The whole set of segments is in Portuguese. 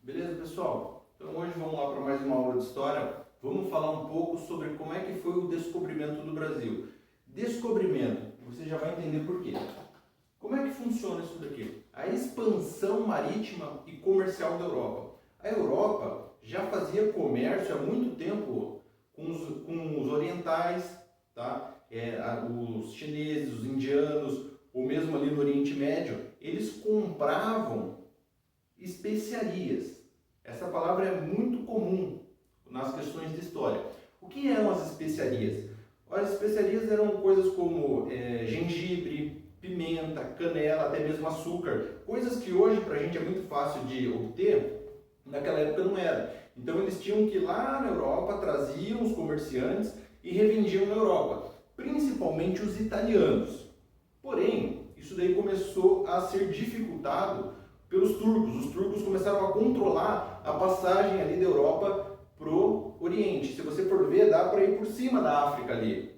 Beleza, pessoal? Então hoje vamos lá para mais uma aula de história. Vamos falar um pouco sobre como é que foi o descobrimento do Brasil. Descobrimento, você já vai entender por quê. Como é que funciona isso daqui? A expansão marítima e comercial da Europa. A Europa já fazia comércio há muito tempo com os orientais, tá? Os chineses, os indianos, ou mesmo ali no Oriente Médio, eles compravam especiarias. Essa palavra é muito comum nas questões de história. O que eram as especiarias? As especiarias eram coisas como gengibre, pimenta, canela, até mesmo açúcar. Coisas que hoje para a gente é muito fácil de obter, naquela época não era. Então eles tinham que ir lá na Europa, traziam os comerciantes e revendiam na Europa, principalmente os italianos. Porém, isso daí começou a ser dificultado pelos turcos. Os turcos começaram a controlar a passagem ali da Europa pro Oriente. Se você for ver, dá para ir por cima da África ali.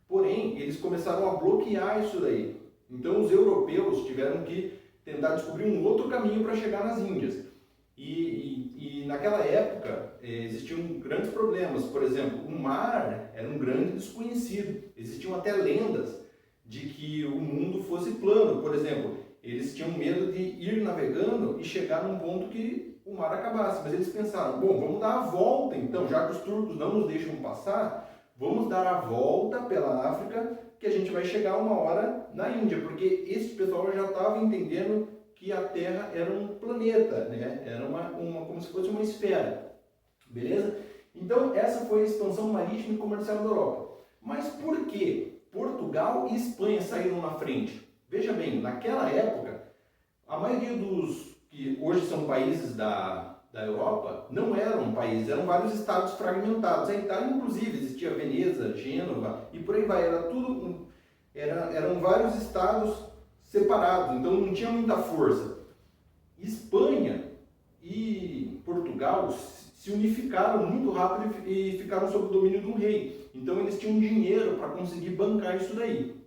Porém, eles começaram a bloquear isso daí. Então, os europeus tiveram que tentar descobrir um outro caminho para chegar nas Índias. E naquela época existiam grandes problemas. Por exemplo, o mar era um grande desconhecido. Existiam até lendas de que o mundo fosse plano. Por exemplo, eles tinham medo de ir navegando e chegar num ponto que o mar acabasse. Mas eles pensaram, bom, vamos dar a volta então, já que os turcos não nos deixam passar, vamos dar a volta pela África que a gente vai chegar uma hora na Índia, porque esse pessoal já estava entendendo que a Terra era um planeta, né? Era como se fosse uma esfera, beleza? Então essa foi a expansão marítima e comercial da Europa. Mas por que Portugal e Espanha saíram na frente? Veja bem, naquela época, a maioria dos que hoje são países da Europa não eram países, eram vários estados fragmentados. A Itália, inclusive, existia Veneza, Gênova e por aí vai. Eram vários estados separados, então não tinha muita força. Espanha e Portugal se unificaram muito rápido e ficaram sob o domínio de um rei. Então eles tinham dinheiro para conseguir bancar isso daí.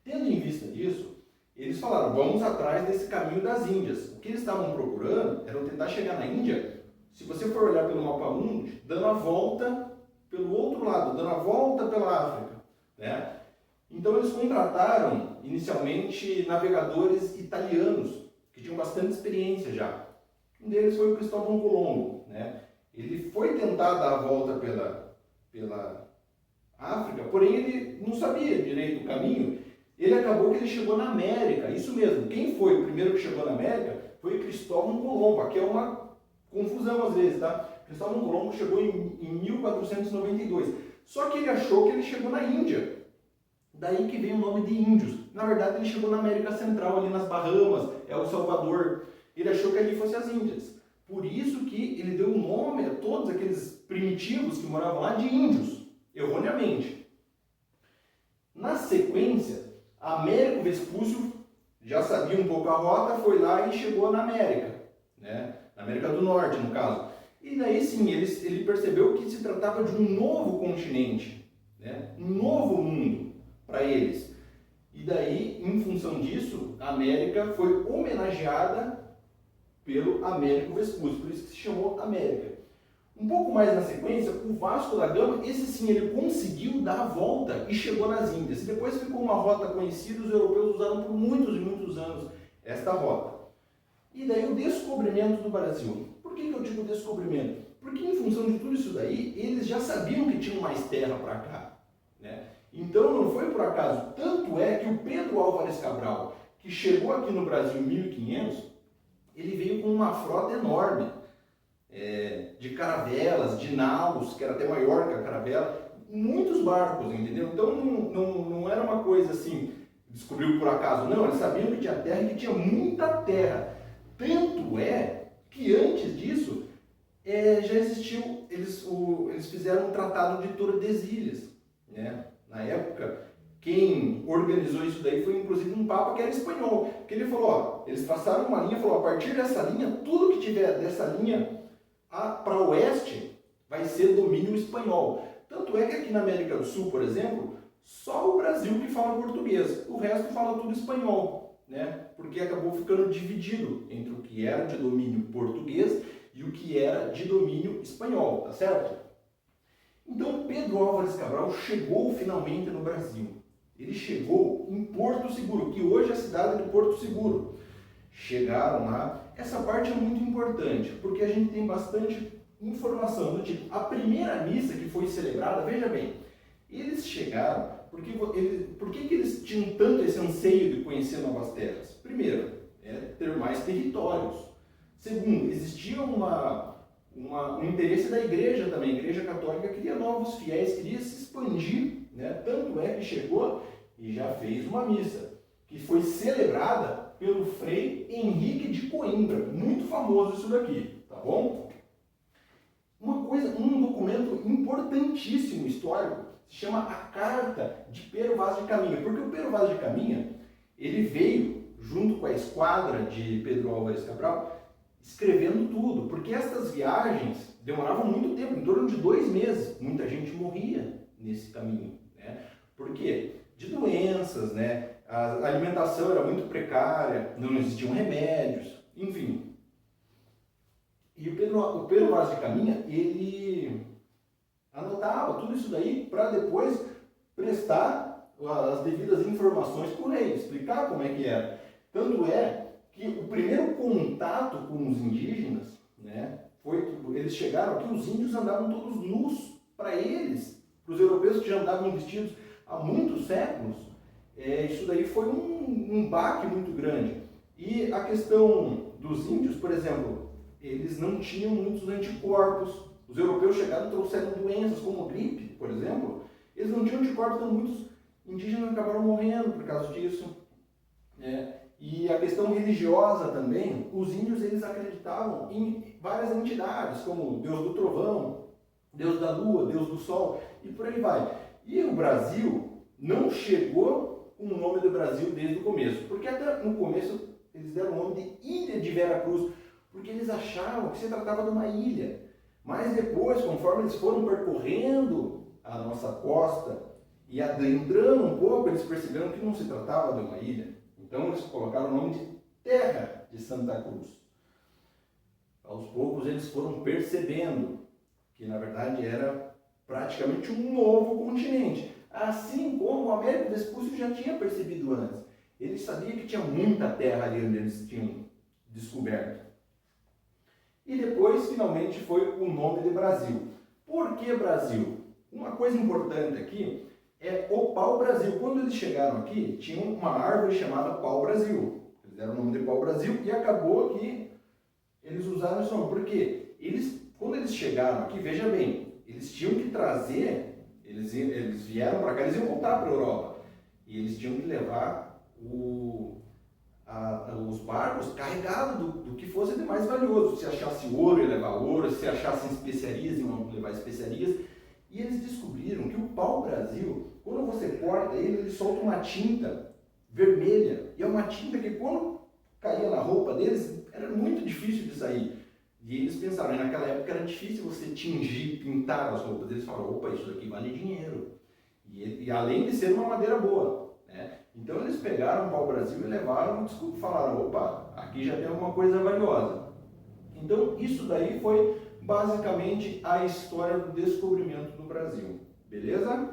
Tendo em vista disso, eles falaram, vamos atrás desse caminho das Índias. O que eles estavam procurando era tentar chegar na Índia, se você for olhar pelo mapa mundo, dando a volta pelo outro lado, dando a volta pela África, né? Então eles contrataram inicialmente navegadores italianos, que tinham bastante experiência já. Um deles foi o Cristóvão Colombo, né? Ele foi tentar dar a volta pela África, porém ele não sabia direito o caminho. Ele acabou que ele chegou na América, isso mesmo. Quem foi o primeiro que chegou na América foi Cristóvão Colombo. Aqui é uma confusão às vezes, tá? Cristóvão Colombo chegou em 1492. Só que ele achou que ele chegou na Índia. Daí que vem o nome de índios. Na verdade, ele chegou na América Central, ali nas Bahamas, El Salvador. Ele achou que ali fossem as Índias. Por isso que ele deu o nome a todos aqueles primitivos que moravam lá de índios, erroneamente. Na sequência, Américo Vespúcio já sabia um pouco a rota, foi lá e chegou na América, né? Na América do Norte, no caso. E daí sim, ele percebeu que se tratava de um novo continente, né? Um novo mundo para eles. E daí, em função disso, a América foi homenageada pelo Américo Vespúcio, por isso que se chamou América. Um pouco mais na sequência, o Vasco da Gama, esse sim, ele conseguiu dar a volta e chegou nas Índias. E depois ficou uma rota conhecida, os europeus usaram por muitos e muitos anos esta rota. E daí o descobrimento do Brasil. Por que eu digo descobrimento? Porque em função de tudo isso daí, eles já sabiam que tinham mais terra para cá, né? Então não foi por acaso. Tanto é que o Pedro Álvares Cabral, que chegou aqui no Brasil em 1500, ele veio com uma frota enorme. De caravelas, de naus, que era até maior que a caravela, muitos barcos, entendeu? Então não era uma coisa assim, descobriu por acaso, não, eles sabiam que tinha terra e que tinha muita terra. Tanto é que antes disso, já existiu, eles fizeram um tratado de Tordesilhas, né? Na época, quem organizou isso daí foi inclusive um papa que era espanhol, que ele falou, ó, eles traçaram uma linha, falou, a partir dessa linha, tudo que tiver dessa linha para oeste vai ser domínio espanhol. Tanto é que aqui na América do Sul, por exemplo, só o Brasil que fala português, o resto fala tudo espanhol, né? Porque acabou ficando dividido entre o que era de domínio português e o que era de domínio espanhol, tá certo? Então Pedro Álvares Cabral chegou finalmente no Brasil. Ele chegou em Porto Seguro, que hoje é a cidade de Porto Seguro. Chegaram lá. Essa parte é muito importante, porque a gente tem bastante informação do tipo, a primeira missa que foi celebrada, veja bem, eles chegaram, por que eles tinham tanto esse anseio de conhecer novas terras? Primeiro, ter mais territórios. Segundo, existia um interesse da igreja também, a igreja católica queria novos fiéis, queria se expandir, né? Tanto é que chegou e já fez uma missa, que foi celebrada pelo Frei Henrique de Coimbra, muito famoso isso daqui, tá bom? Um documento importantíssimo histórico, se chama a Carta de Pero Vaz de Caminha, porque o Pero Vaz de Caminha, ele veio junto com a esquadra de Pedro Álvares Cabral, escrevendo tudo, porque estas viagens demoravam muito tempo, em torno de 2 meses, muita gente morria nesse caminho, né? Por quê? De doenças, né? A alimentação era muito precária, não existiam remédios, enfim. E o Pedro Vaz de Caminha, ele anotava tudo isso daí para depois prestar as devidas informações para o rei, explicar como é que era. Tanto é que o primeiro contato com os indígenas, né, foi que eles chegaram aqui, os índios andavam todos nus. Para eles, para os europeus que já andavam vestidos há muitos séculos, isso daí foi um baque muito grande. E a questão dos índios, por exemplo, eles não tinham muitos anticorpos. Os europeus chegaram e trouxeram doenças como gripe, por exemplo. Eles não tinham anticorpos, então muitos indígenas acabaram morrendo por causa disso. E a questão religiosa também, os índios eles acreditavam em várias entidades, como Deus do Trovão, Deus da Lua, Deus do Sol, e por aí vai. E o Brasil não chegou com o nome do Brasil desde o começo, porque até no começo eles deram o nome de Ilha de Veracruz, porque eles achavam que se tratava de uma ilha. Mas depois, conforme eles foram percorrendo a nossa costa e adentrando um pouco, eles perceberam que não se tratava de uma ilha. Então eles colocaram o nome de Terra de Santa Cruz. Aos poucos eles foram percebendo que na verdade era praticamente um novo continente. Assim como o Américo Vespucci já tinha percebido antes. Ele sabia que tinha muita terra ali onde eles tinham descoberto. E depois, finalmente, foi o nome de Brasil. Por que Brasil? Uma coisa importante aqui é o pau-brasil. Quando eles chegaram aqui, tinha uma árvore chamada pau-brasil. Eles deram o nome de pau-brasil e acabou que eles usaram esse nome. Por quê? Quando eles chegaram aqui, veja bem, eles tinham que trazer, eles vieram para cá, eles iam voltar para a Europa. E eles tinham que levar os barcos carregados do que fosse de mais valioso. Se achasse ouro, ia levar ouro. Se achassem especiarias, iam levar especiarias. E eles descobriram que o pau-brasil, quando você corta ele solta uma tinta vermelha. E é uma tinta que quando caía na roupa deles, era muito difícil de sair. E eles pensaram, naquela época era difícil você tingir, pintar as roupas. Eles falaram, opa, isso daqui vale dinheiro. E além de ser uma madeira boa, né? Então eles pegaram o pau-brasil e levaram, falaram, opa, aqui já tem alguma coisa valiosa. Então isso daí foi basicamente a história do descobrimento do Brasil. Beleza?